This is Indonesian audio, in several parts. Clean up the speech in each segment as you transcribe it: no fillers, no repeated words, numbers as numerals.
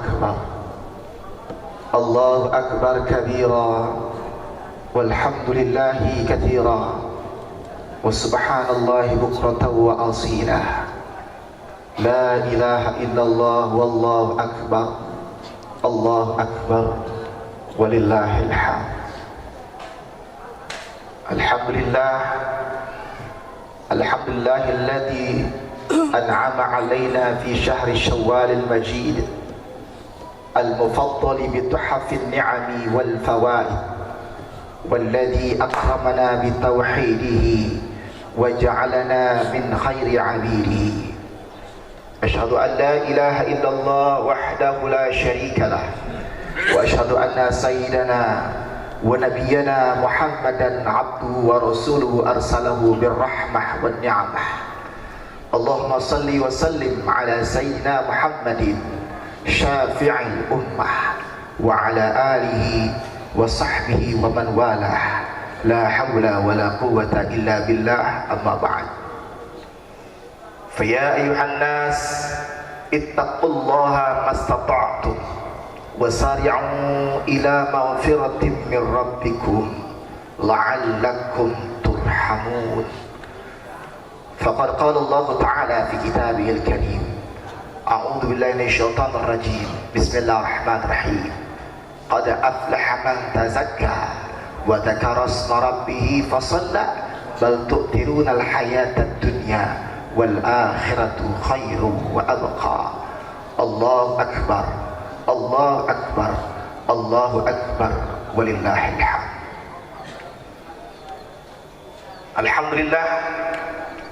أكبر الله أكبر كبيرا والحمد لله كثيرا وسبحان الله بكرة وأصيلا لا إله إلا الله والله أكبر الله أكبر ولله الحمد. الحمد لله الذي أنعم علينا في شهر شوال المجيد المفضل بتحف النعم والفوائد والذي أكرمنا بتوحيده وجعلنا من خير عبيده. أشهد أن لا إله إلا الله وحده لا شريك له وأشهد أن سيدنا ونبينا محمدا عبده ورسوله أرسله بالرحمة والنعمة. اللهم صل وسلم على سيدنا محمد شافع الأمة وعلى آله وصحبه ومن والاه لا حول ولا قوة إلا بالله. أما بعد فيا أيها الناس اتقوا الله ما استطعتم وسارعوا إلى مغفرة من ربكم لعلكم ترحمون. فقد قال الله تعالى في كتابه الكريم أعوذ بالله من الشيطان الرجيم بسم الله الرحمن الرحيم قد أفلح من تزكى وذكر اسم ربه فصلى بل تؤثرون الحياة الدنيا والآخرة خير وأبقى. الله أكبر الله أكبر الله أكبر ولله الحمد. Alhamdulillah,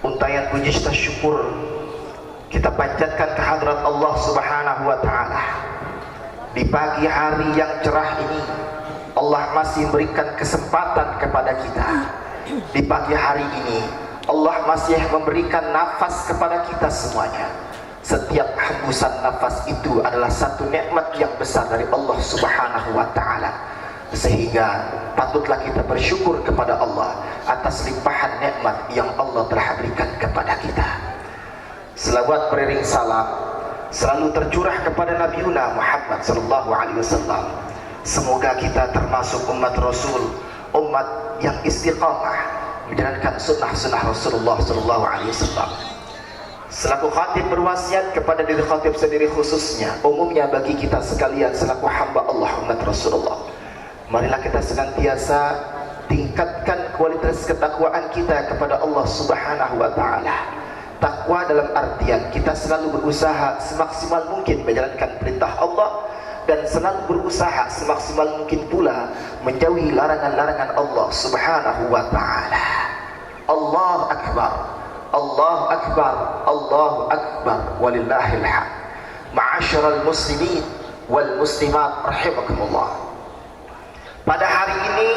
untayan puji serta syukur kita panjatkan kehadrat Allah Subhanahu wa taala. Di pagi hari yang cerah ini Allah masih memberikan kesempatan kepada kita. Di pagi hari ini Allah masih memberikan nafas kepada kita semuanya. Setiap hembusan nafas itu adalah satu nikmat yang besar dari Allah Subhanahu wa taala. Sehingga patutlah kita bersyukur kepada Allah atas limpahan nikmat yang Allah telah berikan kepada kita. Selawat beriring salam selalu tercurah kepada Nabi Muhammad sallallahu alaihi wasallam. Semoga kita termasuk umat Rasul, umat yang istiqamah menjalankan sunnah-sunnah Rasulullah sallallahu alaihi wasallam. Selaku khatib berwasiat kepada diri khatib sendiri khususnya, umumnya bagi kita sekalian selaku hamba Allah umat Rasulullah. Marilah kita senantiasa tingkatkan kualitas ketakwaan kita kepada Allah Subhanahu wa taala. Takwa dalam artian kita selalu berusaha semaksimal mungkin menjalankan perintah Allah dan selalu berusaha semaksimal mungkin pula menjauhi larangan-larangan Allah Subhanahu wa taala. Allahu akbar. Allahu akbar. Allahu akbar walillahil hamd. Ma'asyiral muslimin wal muslimat rahimakumullah. Pada hari ini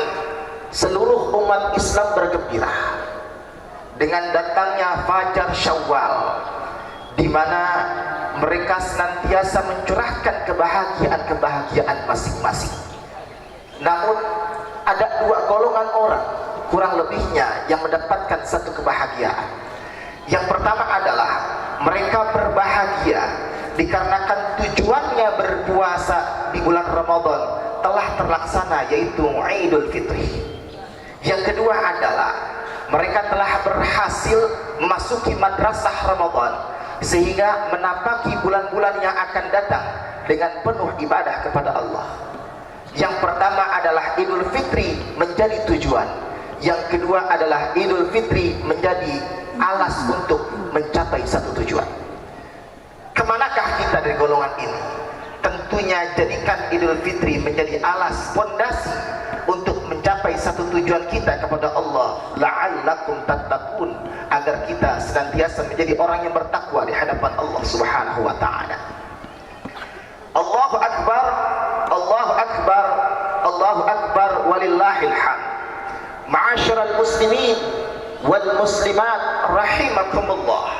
seluruh umat Islam bergembira dengan datangnya Fajar Syawal, di mana mereka senantiasa mencurahkan kebahagiaan masing-masing. Namun ada dua golongan orang kurang lebihnya yang mendapatkan satu kebahagiaan. Yang pertama adalah mereka berbahagia dikarenakan tujuannya berpuasa di bulan Ramadan telah terlaksana, yaitu Idul Fitri. Yang kedua adalah mereka telah berhasil memasuki madrasah Ramadan sehingga menapaki bulan-bulan yang akan datang dengan penuh ibadah kepada Allah. Yang pertama adalah Idul Fitri menjadi tujuan. Yang kedua adalah Idul Fitri menjadi alas untuk mencapai satu tujuan. Kemanakah kita dari golongan ini? Tentunya jadikan Idul Fitri menjadi alas fondasi untuk mencapai satu tujuan kita kepada Allah, la'allakum tattaqun, agar kita senantiasa menjadi orang yang bertakwa di hadapan Allah Subhanahu wa taala. Allahu akbar, Allahu akbar, Allahu akbar walillahil hamd. Ma'asyiral muslimin wal muslimat rahimakumullah.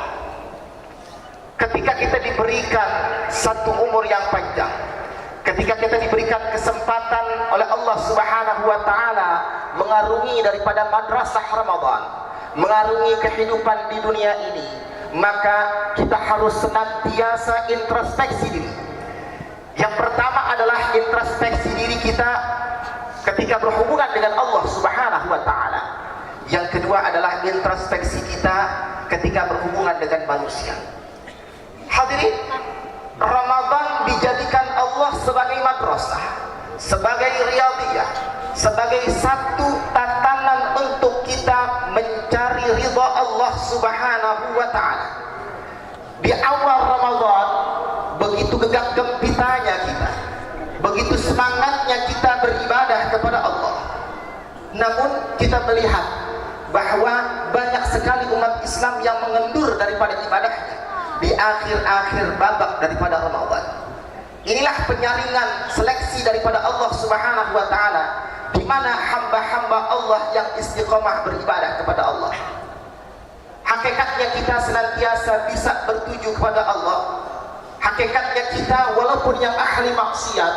Ketika kita diberikan satu umur yang panjang, ketika kita diberikan kesempatan oleh Allah Subhanahu wa taala mengarungi daripada madrasah Ramadan, mengarungi kehidupan di dunia ini, maka kita harus senantiasa introspeksi diri. Yang introspeksi diri kita ketika berhubungan dengan Allah Subhanahu wa taala. Yang kedua adalah introspeksi kita ketika berhubungan dengan manusia. Hadirin, Ramadan dijadikan Allah sebagai madrasah, sebagai riyadhiyah, sebagai satu tatanan untuk kita mencari ridha Allah Subhanahu wa taala. Di awal Ramadan begitu gegap gempitanya kita, begitu semangatnya kita beribadah kepada Allah. Namun kita melihat bahwa banyak sekali umat Islam yang mengendur daripada ibadahnya di akhir-akhir babak daripada Ramadan. Inilah penyaringan seleksi daripada Allah Subhanahu wa taala, di mana hamba-hamba Allah yang istiqomah beribadah kepada Allah. Hakikatnya kita senantiasa bisa bertuju kepada Allah. Hakikatnya kita walaupun yang ahli maksiat,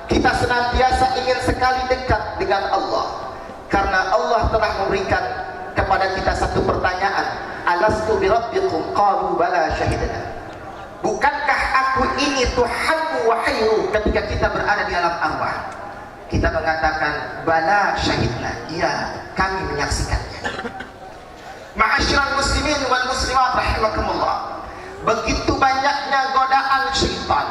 kita senantiasa ingin sekali dekat dengan Allah. Karena Allah telah memberikan kepada kita satu pertanyaan, alastu birabbikum qalu bala syahidna. Bukankah aku ini Tuhanmu wahai? Ketika kita berada di alam arwah, kita mengatakan bala syahidna, iya kami menyaksikannya. Ma'asyiral muslimin wal muslimat rahimakumullah, begitu banyaknya godaan syaitan,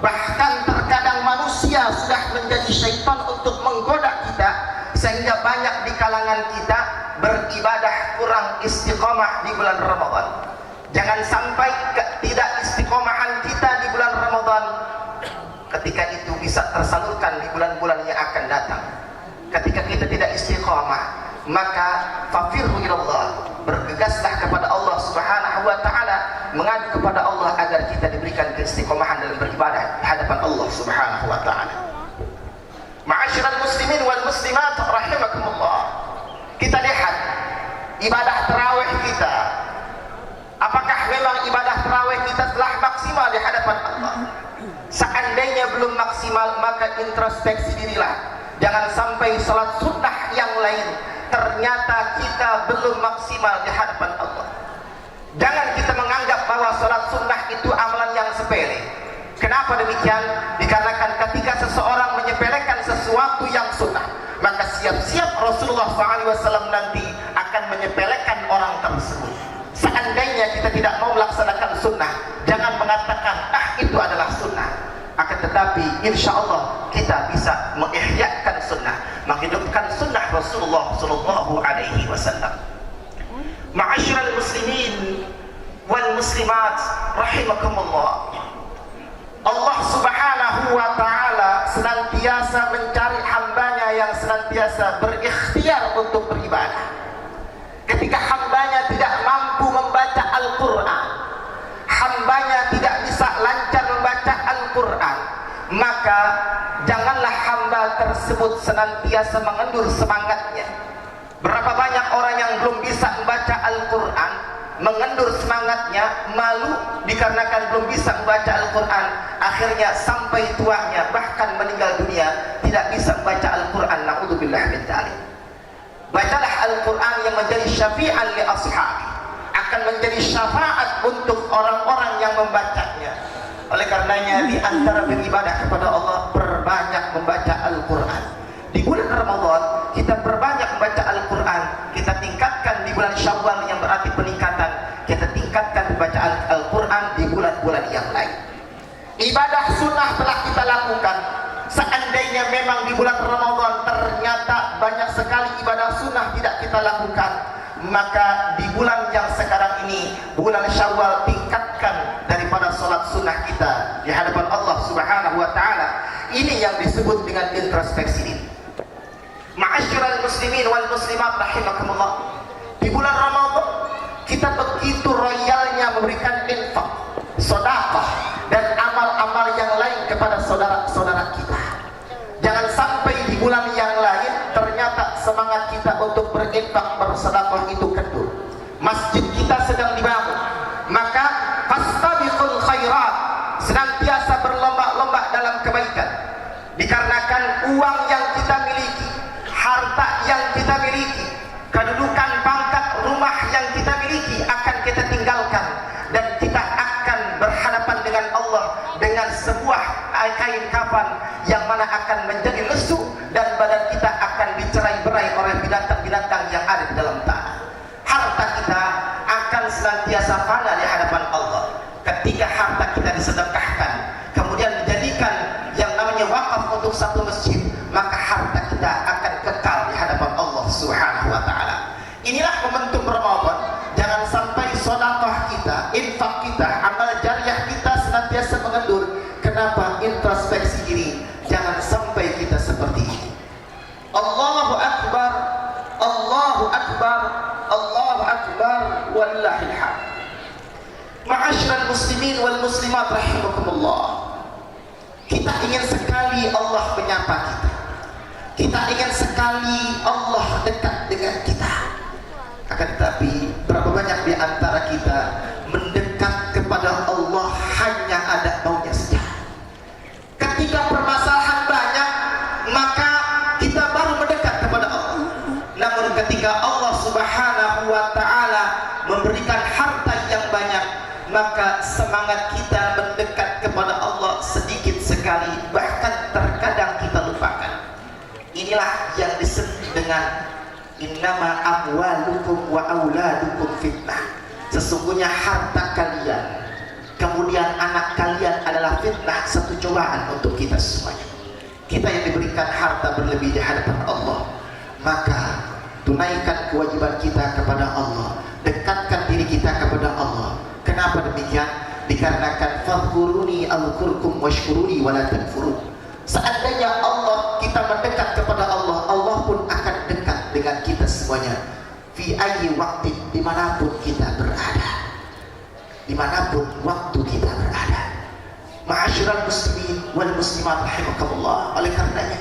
bahkan terkadang manusia sudah menjadi syaitan untuk menggoda kita, sehingga banyak di kalangan kita beribadah kurang istiqomah di bulan Ramadan. Jangan sampai tidak istiqomahan kita di bulan Ramadan ketika itu bisa tersalurkan di bulan-bulan yang akan datang. Ketika kita tidak istiqomah, maka fafirru ilallah, bergegaslah kepada Allah Subhanahu wa taala, mengadu kepada Allah agar kita diberikan keistiqomahan dalam beribadah di hadapan Allah Subhanahu wa taala. Ma'asyiral muslimin wal muslimat rahimakumullah, kita lihat ibadah tarawih kita. Apakah memang ibadah tarawih kita telah maksimal di hadapan Allah? Seandainya belum maksimal, maka introspeksi dirilah. Jangan sampai salat sunnah yang lain ternyata kita belum maksimal di hadapan Allah. Jangan kita menganggap bahwa salat sunnah itu amalan yang sepele. Kenapa demikian? Dikarenakan ketika seseorang menyepelekan sesuatu yang sunnah, maka siap-siap Rasulullah SAW nanti akan menyepelekan orang tersebut. Seandainya kita tidak mau melaksanakan sunnah, jangan mengatakan itu adalah sunnah. Akan tetapi insya Allah kita bisa mengihya'kan sunnah, menghidupkan sunnah Rasulullah SAW. Ma'asyiral muslimin wal muslimat rahimakumullah, Allah Subhanahu wa ta'ala senantiasa mencari hambanya yang senantiasa berikhtiar untuk beribadah. Ketika hambanya tidak mampu membaca Al-Quran, hambanya tidak bisa lancar membaca Al-Quran, maka janganlah hamba tersebut senantiasa mengendur semangatnya. Berapa banyak orang yang belum bisa membaca Al-Quran, mengendur semangatnya, malu dikarenakan belum bisa membaca Al-Quran, akhirnya sampai tuanya bahkan meninggal dunia tidak bisa membaca Al-Quran. Na'udzubillah min dzalik. Bacalah Al-Quran yang menjadi syafi'an li ashabi, akan menjadi syafaat untuk orang-orang yang membacanya. Oleh karenanya di antara beribadah kepada Allah, perbanyak membaca Al-Quran. Di bulan Ramadan kita perbanyak membaca Al-Quran. Kita tingkatkan di bulan Syawal yang berarti peningkatan. Kita tingkatkan bacaan Al-Quran di bulan-bulan yang lain. Ibadah sunnah telah kita lakukan. Seandainya memang di bulan Ramadan ternyata banyak sekali ibadah sunnah tidak kita lakukan, maka di bulan yang sekarang ini, bulan Syawal, tingkatkan daripada sholat sunnah kita di hadapan Allah Subhanahu wa ta'ala. Ini yang disebut dengan introspeksi diri. Ma'asyiral muslimin wal muslimat rahimakumullah, di bulan Ramadan kita begitu royalnya memberikan infak, sedekah dan amal-amal yang lain kepada saudara-saudara kita. Jangan sampai di bulan yang lain ternyata semangat kita untuk berinfak, bersedekah itu kendur. Masjid kita sedang dibangun, maka fastabiqul khairat, senantiasa berlomba-lomba dalam kebaikan. Dikarenakan uang yang kita miliki, harta yang kita miliki, kedudukan, pangkat, rumah yang kita miliki akan kita tinggalkan, dan kita akan berhadapan dengan Allah dengan sebuah kain kafan yang mana akan menjadi lesu dan badan kita akan dicerai-berai oleh binatang-binatang yang ada di dalam tanah. Harta kita akan senantiasa fana di hadapan Allah. Ketika harta kita disedekahkan, kemudian dijadikan yang namanya wakaf untuk satu masjid, maka harta kita akan kekal di hadapan Allah Subhanahu wa taala. Inilah momentum Ramadan. Jangan sampai sedekah kita, infak kita, amal jariah kita senantiasa mengendur. Kenapa? Introspeksi diri. Jangan sampai kita seperti ini. Allahu akbar, Allahu akbar, Allahu akbar, wallahil hamd. Ma'asyiral muslimin wal muslimat rahimakumullah. Kita ingin sekali Allah menyapa kita. Kita ingin sekali Allah dekat dengan kita. Akan tetapi berapa banyak di antara kita mendekat kepada Allah hanya ada maunya saja. Ketika permasalahan banyak, maka kita baru mendekat kepada Allah. Namun ketika Allah Subhanahu wa taala memberikan harta yang banyak, maka semangat kita mendekat kepada Allah sedikit sekali, bahkan terkadang kita lupakan. Inilah yang disebut dengan innama amwalukum wa auladukum fitnah. Sesungguhnya harta kalian, kemudian anak kalian adalah fitnah, satu cobaan untuk kita semuanya. Kita yang diberikan harta berlebih di hadapan Allah, maka tunaikan kewajiban kita kepada Allah, dekatkan diri kita kepada Allah. Kenapa demikian? Dikarenakan fadhkuruni azkurkum washkuruni wala takfurun. Seandainya Allah, kita mendekat kepada Allah, Allah pun akan dekat dengan kita semuanya. Fi ayyi waqtin, dimanapun kita berada, dimanapun waktu kita berada. Ma'asyiral muslimin wal muslimat rahimakumullah. Oleh karenanya,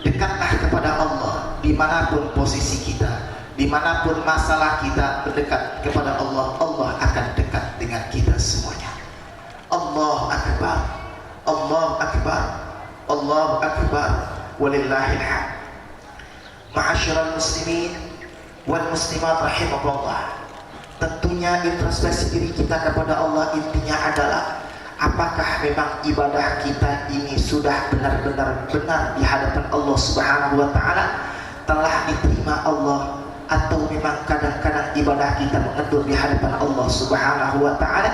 dekatlah kepada Allah dimanapun posisi kita, dimanapun masalah kita. Berdekat kepada Allah, Allah akan dekat dengan kita semuanya. Allahu akbar, Allahu akbar, Allahu akbar, walillahil hamd. Ma'asyiral muslimin wal muslimat rahimakumullah. Tentunya introspeksi diri kita kepada Allah intinya adalah apakah memang ibadah kita ini sudah benar-benar benar di hadapan Allah Subhanahu wa taala, telah diterima Allah, atau memang kadang-kadang ibadah kita mengendur di hadapan Allah Subhanahu wa taala.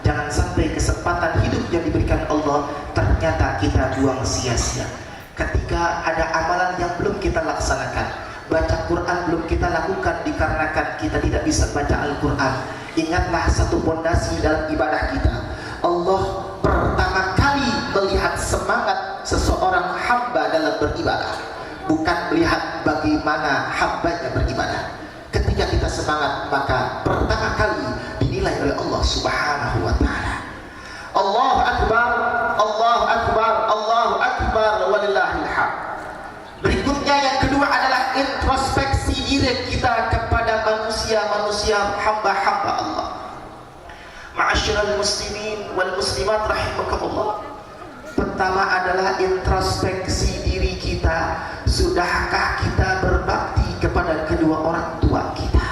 Jangan sampai kesempatan hidup yang diberikan Allah ternyata kita buang sia-sia. Ketika ada amalan yang belum kita laksanakan, baca Quran belum kita lakukan dikarenakan kita tidak bisa baca Al-Quran. Ingatlah satu pondasi dalam ibadah kita. Allah pertama kali melihat semangat seseorang hamba dalam beribadah, bukan melihat bagaimana hambanya beribadah. Ketika kita semangat, maka pertama kali dinilai oleh Allah Subhanahu wa taala. Allahu akbar, Allahu akbar, Allahu akbar, walillahil hamd. Berikutnya yang kedua adalah introspeksi diri kita kepada manusia-manusia, hamba-hamba Allah. Ma'asyiral muslimin wal muslimat rahimakumullah. Pertama adalah introspeksi diri kita. Sudahkah kita berbakti kepada kedua orang tua kita?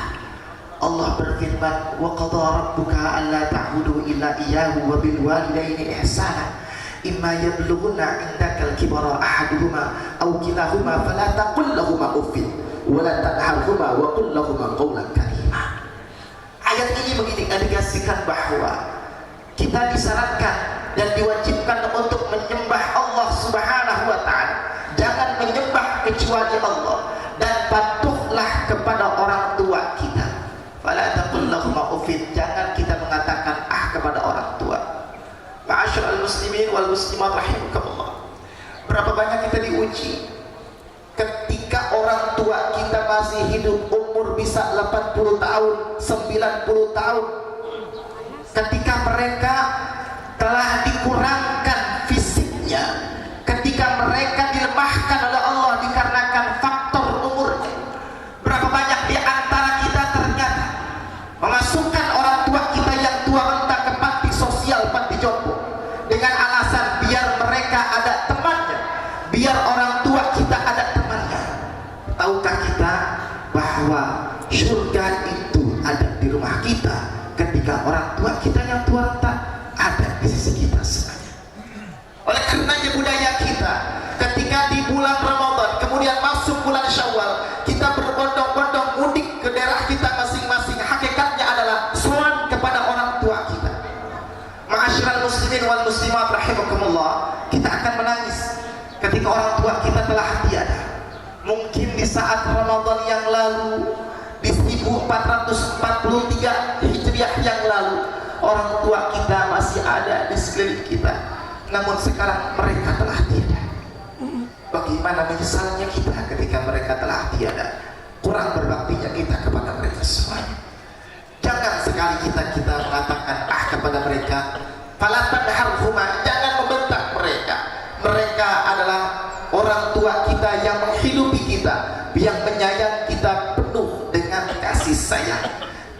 Allah berfirman, wa qadha rabbuka alla ta'budu illa iyyahu wa bil walidaini ihsana imma yablughanna 'indaka al-kibara ahaduhuma aw kilahuma fala taqul lahumā uffin wa la tanharhumā wa qul lahumā qawlan karīmā. Ayat ini mengindikasikan bahwa kita disyaratkan dan diwajibkan untuk menyembah Allah Subhanahu wa taala. Jangan menyembah kecuali Allah, dan patuhlah kepada orang tua kita. Fala taqul lahumā uffin, jangan kita mengatakan kepada orang tua. Ma'asyiral muslimin wal muslimat rahimakumullah. Berapa banyak kita diuji ketika orang tua kita masih hidup, umur bisa 80 tahun, 90 tahun. Ketika mereka telah dikurangkan fisiknya, ketika mereka dilemahkan oleh Allah dikarenakan faktor umurnya. Berapa banyak di antara kita ternyata memasukkan orang tua kita yang tua renta ke panti sosial, panti jompo, dengan alasan biar mereka ada temannya, biar orang tua kita ada temannya. Tahukah kita bahwa surga itu ada di rumah kita ketika orang tua kita yang tua renta ada di sisi kita semuanya? Oleh karenanya budaya kita ketika di bulan Ramadan kemudian masuk bulan Syawal, kita berbondong-bondong mudik ke daerah kita masing-masing, hakikatnya adalah sowan kepada orang tua kita. Ma'asyiral muslimin wal muslimat rahimakumullah, kita akan menangis ketika orang tua kita telah tiada. Mungkin di saat Ramadan yang lalu, di 1443 Hijriah yang lalu, orang tua kita masih ada di sekeliling kita, namun sekarang mereka telah tiada. Bagaimana menyesalnya kita ketika mereka telah tiada, kurang berbaktinya kita kepada mereka semuanya. Jangan sekali kita mengatakan kepada mereka, fala tanharhuma, jangan membentak mereka. Mereka adalah orang tua kita yang menghidupi kita, yang menyayang kita penuh dengan kasih sayang.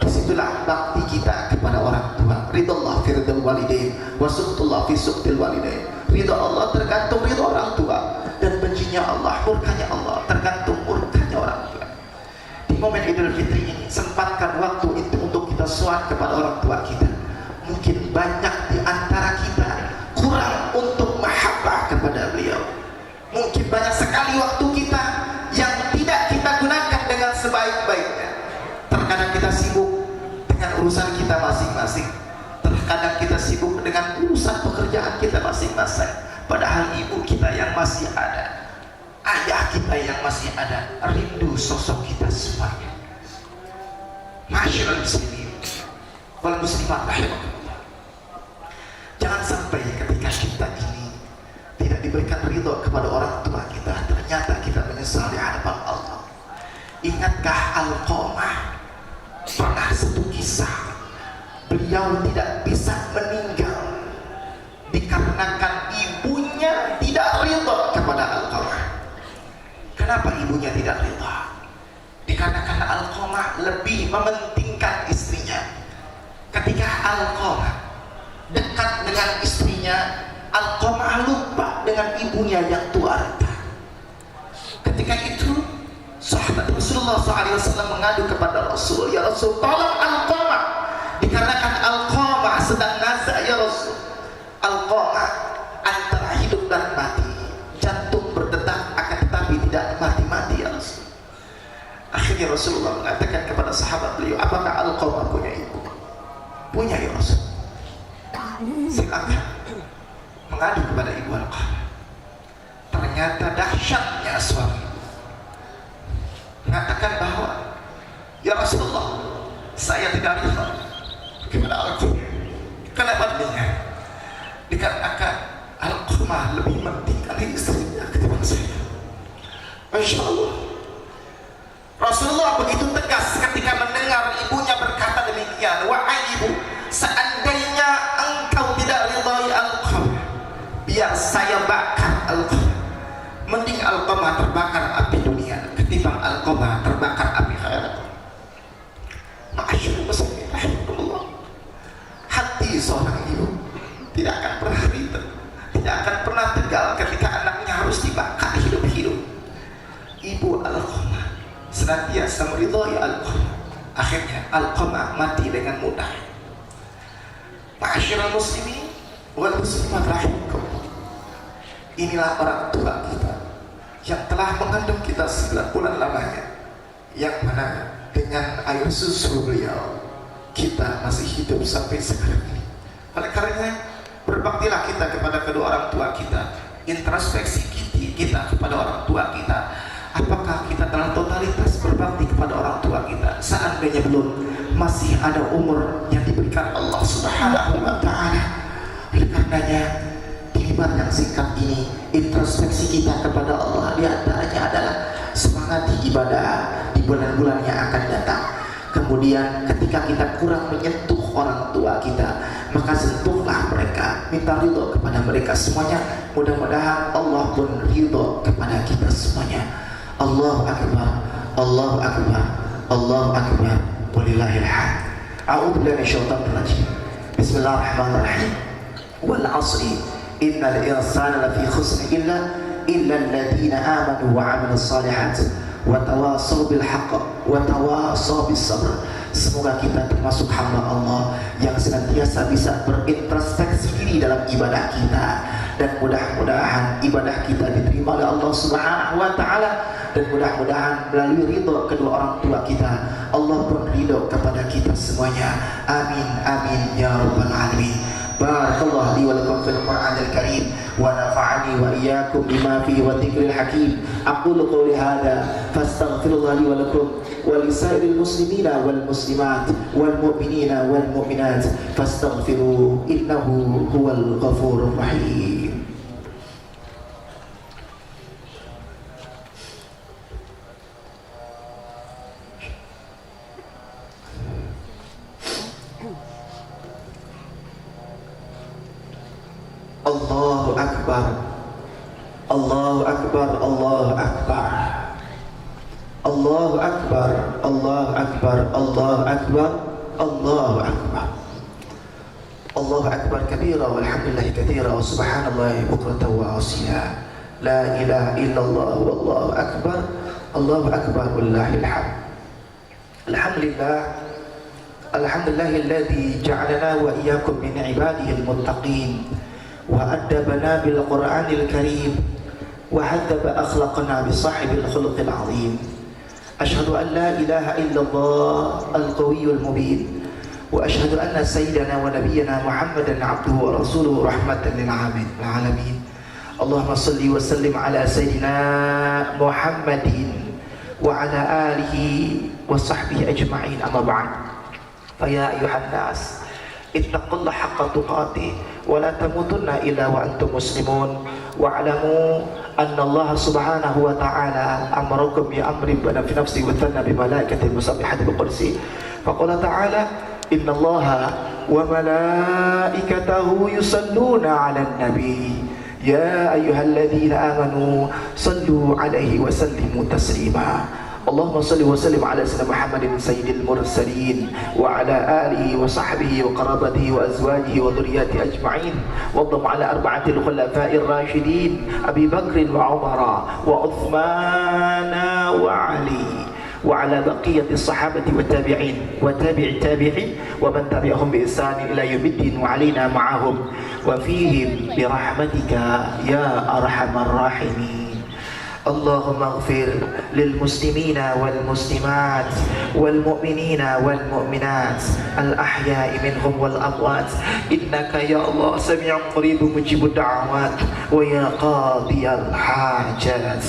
Disitulah bakti kita kepada orang tua. Ridallah fi ridal walidain wa suqtullah fi suqtil walidain. Ridha Allah tergantung ridha orang tua, dan bencinya Allah, murkanya Allah tergantung murkanya orang tua. Di momen Idul Fitri ini, sempatkan waktu itu untuk kita sowan kepada orang tua kita. Mungkin banyak di antara kita kurang untuk mahabbah kepada beliau. Mungkin banyak sekali waktu kita yang tidak kita gunakan dengan sebaik-baiknya. Terkadang kita sibuk dengan urusan kita masing-masing, terkadang kita sibuk dengan urusan pekerjaan kita masing-masing, padahal ibu kita yang masih ada, ayah kita yang masih ada, rindu sosok kita semuanya. Masyaallah muslimin wal muslimat rahimakumullah, jangan sampai ketika kita ini tidak diberikan ridho kepada orang tua kita, ternyata kita menyesal di hadapan Allah. Ingatkah Alqamah pernah satu kisah, beliau tidak bisa meninggal dikarenakan ibunya tidak ridho kepada Alqamah. Kenapa ibunya tidak ridho? Dikarenakan Alqamah lebih mementingkan istrinya. Ketika Alqamah dekat dengan istrinya, Alqamah lupa dengan ibunya yang tua renta. Ketika itu sahabat Rasulullah SAW mengadu kepada Rasul, ya Rasul, tolong Alqamah, dikarenakan Alqamah sedang nazak ya Rasul. Alqamah antara hidup dan mati, jantung berdetak akan tetapi tidak mati-mati ya Rasul. Akhirnya Rasulullah mengatakan kepada sahabat beliau, apakah Alqamah punya ibu? Punya ya Rasul. Silakan mengadu kepada ibu Alqamah. Ternyata dahsyatnya suami mengatakan bahwa ya Rasulullah, saya tidak ridha kepada Alqamah. Kenapa demikian? Dikarenakan Alqamah lebih mentingkan istrinya ketimbang saya. Masya Allah. Rasulullah begitu tegas ketika mendengar ibunya berkata demikian. Wahai ibu, seandainya engkau tidak ridhai Alqamah, biar saya bakar Alqamah. Mending Alqamah terbakar api dunia ketimbang Alqamah terbakar api akhirat. Ma'asyurul muslimin rahimahullah, hati seorang ibu tidak akan pernah ridha, tidak akan pernah tegal ketika anaknya harus dibakar hidup-hidup. Ibu Alqamah senantiasa meridhai Alqamah. Akhirnya Alqamah mati dengan mudah. Ma'asyurul muslimin wal muslimat rahimakumullah, inilah orang tua kita yang telah mengandung kita 9 bulan lamanya, yang mana dengan air susu beliau kita masih hidup sampai sekarang ini. Oleh karenanya berbaktilah kita kepada kedua orang tua kita, introspeksi kita kepada orang tua kita. Apakah kita telah totalitas berbakti kepada orang tua kita? Seandainya belum, masih ada umur yang diberikan Allah Subhanahu wa ta'ala. Oleh karenanya di libat yang singkat ini, introspeksi kita kepada Allah diantaranya adalah semangati ibadah di bulan-bulan yang akan datang. Kemudian ketika kita kurang menyentuh orang tua kita, maka sentuhlah mereka, minta ridho kepada mereka semuanya. Mudah-mudahan Allah pun ridho kepada kita semuanya. Allahu Akbar, Allahu Akbar, Allahu Akbar, walillahil hamd. A'udzu billahi minasyaitonir rajim. Bismillahirrahmanirrahim. Wal 'ashri innal insana lafi khusr illa alladziina aamanu wa 'amilus shalihaat wa tawassaw bil haqq wa tawassaw bis sabr. Semoga kita termasuk hamba Allah yang senantiasa bisa berintrospeksi diri dalam ibadah kita, dan mudah-mudahan ibadah kita diterima oleh Allah Subhanahu wa taala, dan mudah-mudahan melalui ridho kedua orang tua kita Allah pun ridho kepada kita semuanya. Amin amin ya rabbal alamin. Barakallahu li wa lakum fil Qur'anil Karim wa nafa'ani wa iyyakum bima fihi wa dzikril hakim. Aqulu qawli hadza fastaghfirullah li wa lakum wa li sa'iril muslimina wal muslimat wal mu'minina wal mu'minat fastaghfiru innahu huwal ghafurur rahim. Allahu Akbar, Allahu Akbar, Allahu Akbar, Allahu Akbar, Allahu Akbar, Allahu Akbar, Allahu Akbar, Allahu Akbar kabira walhamdulillahi katsira wa subhanallahi bukratan wa asila. La ilaha illallah wallahu akbar, Allahu akbar wallahil hamd. Alhamdulillah, alhamdulillahilladzi ja'alana wa iyyakum min ibadihil muttaqin وأدبنا بالقرآن الكريم وهذب أخلاقنا بصاحب الخلق العظيم. أشهد أن لا إله إلا الله القوي المبين، وأشهد أن سيدنا ونبينا محمدا عبده ورسوله رحمة للعالمين. اللهم صل وسلم على سيدنا محمد وعلى آله وصحبه أجمعين. أما بعد، فيا أيها الناس اتقوا الله حق تقاته ولا تموتن إلا وأنتم مسلمون، واعلموا أن الله سبحانه وتعالى أمركم بأمر بدا في نفسه وثنى بملائكة المسبحة بقدسه، فقال تعالى: إن الله وملائكته يصلون على النبي يا أيها الذين آمنوا صلوا عليه وسلموا تسليما. اللهم صل وسلم على سيدنا محمد سيد المرسلين وعلى آله وصحبه وقرابته وأزواجه وذرياته أجمعين، وارض على أربعة الخلفاء الراشدين أبي بكر وعمر وعثمان وعلي، وعلى بقية الصحابة والتابعين وتابع التابعين ومن تبعهم بإحسان إلى يوم الدين، وعلينا معهم وفيهم برحمتك يا أرحم الراحمين. اللهم اغفر للمسلمين والمسلمات والمؤمنين والمؤمنات الأحياء منهم والأموات، إنك يا الله سميع قريب مجيب الدعوات ويا قاضي الحاجات.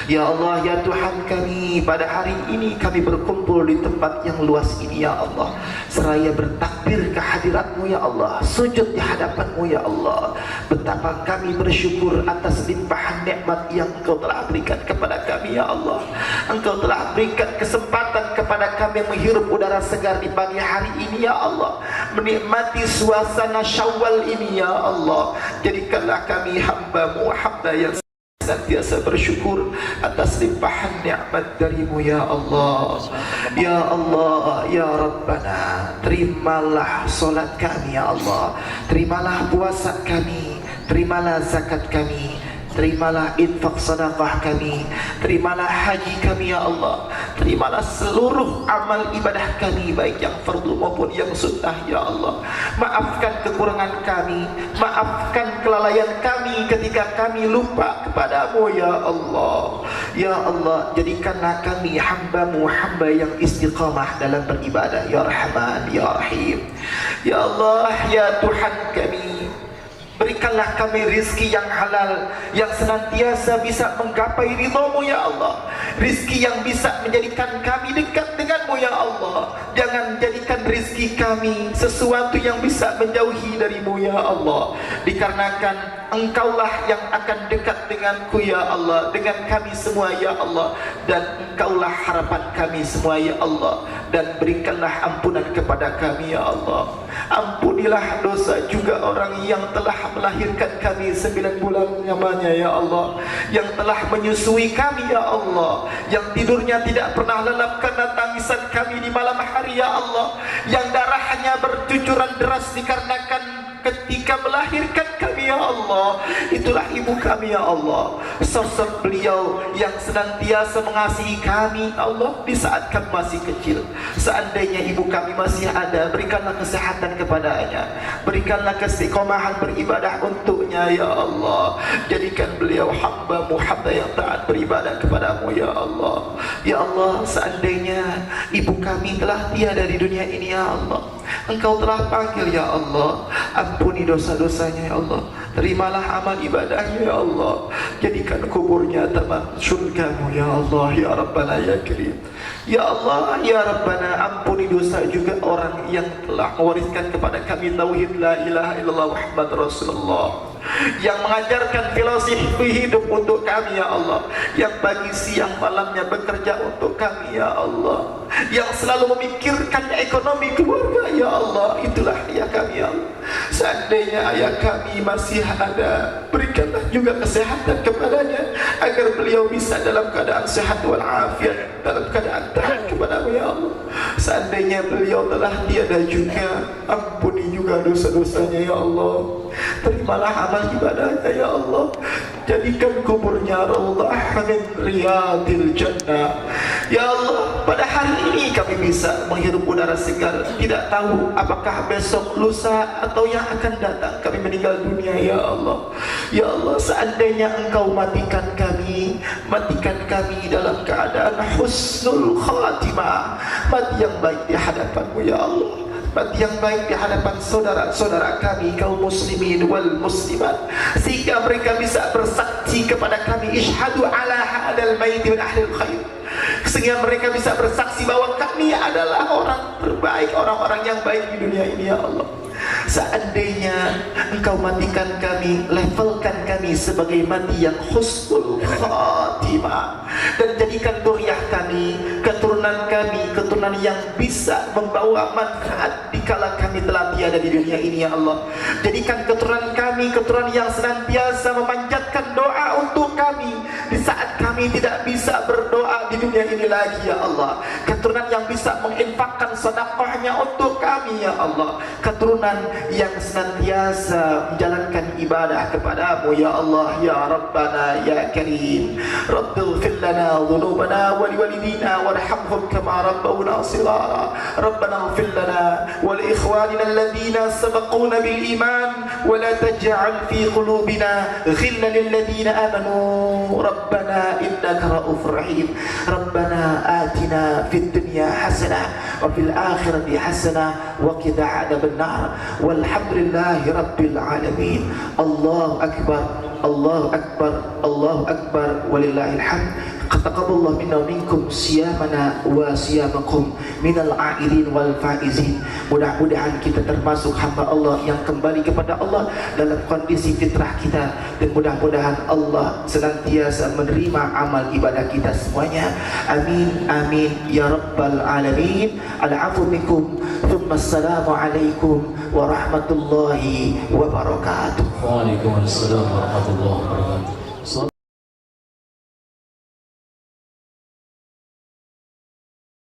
Ya Allah, ya Tuhan kami, pada hari ini kami berkumpul di tempat yang luas ini ya Allah, seraya bertakbir ke hadirat-Mu ya Allah, sujud di hadapan-Mu ya Allah. Betapa kami bersyukur atas limpahan nikmat yang Engkau telah berikan kepada kami ya Allah. Engkau telah berikan kesempatan kepada kami menghirup udara segar di pagi hari ini ya Allah, menikmati suasana Syawal ini ya Allah. Jadikanlah kami hamba-Mu, hamba yang senantiasa bersyukur atas limpahan nikmat dari-Mu ya Allah. Ya Allah, ya Rabbana, terimalah solat kami ya Allah, terimalah puasa kami, terimalah zakat kami, terimalah infak sedekah kami, terimalah haji kami ya Allah, terimalah seluruh amal ibadah kami, baik yang fardu maupun yang sunnah ya Allah. Maafkan kekurangan kami, maafkan kelalaian kami ketika kami lupa kepadamu ya Allah. Ya Allah, jadikanlah kami hamba-Mu, hamba yang istiqamah dalam beribadah ya Rahman ya Rahim. Ya Allah, ya Tuhan kami, berikanlah kami rizki yang halal, yang senantiasa bisa menggapai ridha-Mu ya Allah. Rizki yang bisa menjadikan kami dekat dengan-Mu ya Allah. Jangan jadikan rizki kami sesuatu yang bisa menjauhi dari-Mu ya Allah. Dikarenakan Engkaulah yang akan dekat denganku ya Allah, dengan kami semua ya Allah, dan Engkaulah harapan kami semua ya Allah. Dan berikanlah ampunan kepada kami ya Allah. Ampunilah dosa juga orang yang telah melahirkan kami 9 bulan lamanya ya Allah, yang telah menyusui kami ya Allah, yang tidurnya tidak pernah lelap karena tangisan kami di malam hari ya Allah, yang darahnya bercucuran deras dikarenakan ketika melahirkan kami kami ya Allah. Itulah ibu kami ya Allah, sosok beliau yang senantiasa mengasihi kami Allah di saat kami masih kecil. Seandainya ibu kami masih ada, berikanlah kesehatan kepadanya, berikanlah keistiqomahan beribadah untuknya ya Allah. Jadikan beliau hamba-Mu, hamba yang taat beribadah kepadamu ya Allah. Ya Allah, seandainya ibu kami telah tiada di dunia ini ya Allah, Engkau telah panggil ya Allah, ampuni dosa-dosanya ya Allah, terimalah amal ibadahnya ya Allah, jadikan kuburnya taman surgamu ya Allah ya Rabbana ya Karim. Ya Allah ya Rabbana, ampuni dosa juga orang yang telah mewariskan kepada kami tauhid la ilaha illallah Muhammad Rasulullah, yang mengajarkan filosofi hidup untuk kami ya Allah, yang pagi siang malamnya bekerja untuk kami ya Allah, yang selalu memikirkan ekonomi keluarga ya Allah. Itulah ayah kami ya Allah. Seandainya ayah kami masih ada, berikanlah juga kesehatan kepadanya, agar beliau bisa dalam keadaan sehat walafiat, dalam keadaan taat kepadamu ya Allah. Seandainya beliau telah tiada juga, ampuni juga dosa-dosanya ya Allah, terimalah amal ibadahnya ya Allah, jadikan kuburnya raudhah min riyadil jannah ya Allah. Pada hari ini kami bisa menghirup udara segar, tidak tahu apakah besok, lusa, atau yang akan datang kami meninggal dunia ya Allah. Ya Allah, seandainya Engkau matikan kami dalam keadaan husnul khatimah, mati yang baik di hadapan-Mu ya Allah, mati yang baik di hadapan saudara-saudara kami kaum muslimin wal muslimat, sehingga mereka bisa bersaksi kepada kami, isyhadu ala hadal maiti min ahlil khair, sehingga mereka bisa bersaksi bahwa kami adalah orang terbaik, orang-orang yang baik di dunia ini ya Allah. Seandainya Engkau matikan kami, levelkan kami sebagai mati yang husnul khatimah, dan jadikan dzurriyyah kami, keturunan kami, keturunan yang bisa membawa manfaat dikala kami telah tiada di dunia ini ya Allah. Jadikan keturunan kami keturunan yang senantiasa memanjatkan doa untuk kami di saat kami tidak bisa berdoa di dunia ini lagi ya Allah. Keturunan yang bisa menginfakkan sedekahnya untuk kami ya Allah. Keturunan yang senantiasa menjalankan ibadah kepadamu ya Allah ya Rabbana ya Karim. Rabbighfir lana dhunubana wa liwalidina warhamhum kama rabbawna shighara. Rabbana ighfir lana wa li ikhwanina alladhina sabaquna bil iman wa la taj'al fi qulubina ghillan lil ladzina amanu rabbana innaka ra'ufur rahim. Rabbana atina fid dunya hasanah wa fil akhirati hasanah wa qina adzabannar. Walhamdulillahi rabbil alamin. Allahu akbar, Allahu akbar, Allahu akbar, walillahil hamd. Taqabbalallahu minna wa minkum siyamana wa siyamakum minal a'idin wal faizin. Mudah-mudahan kita termasuk hamba Allah yang kembali kepada Allah dalam kondisi fitrah kita, dan mudah-mudahan Allah senantiasa menerima amal ibadah kita semuanya. Amin amin ya rabbal alamin. Al-'afwu minkum, thumma assalamu alaikum warahmatullahi wabarakatuh. Waalaikumsalam warahmatullahi wabarakatuh.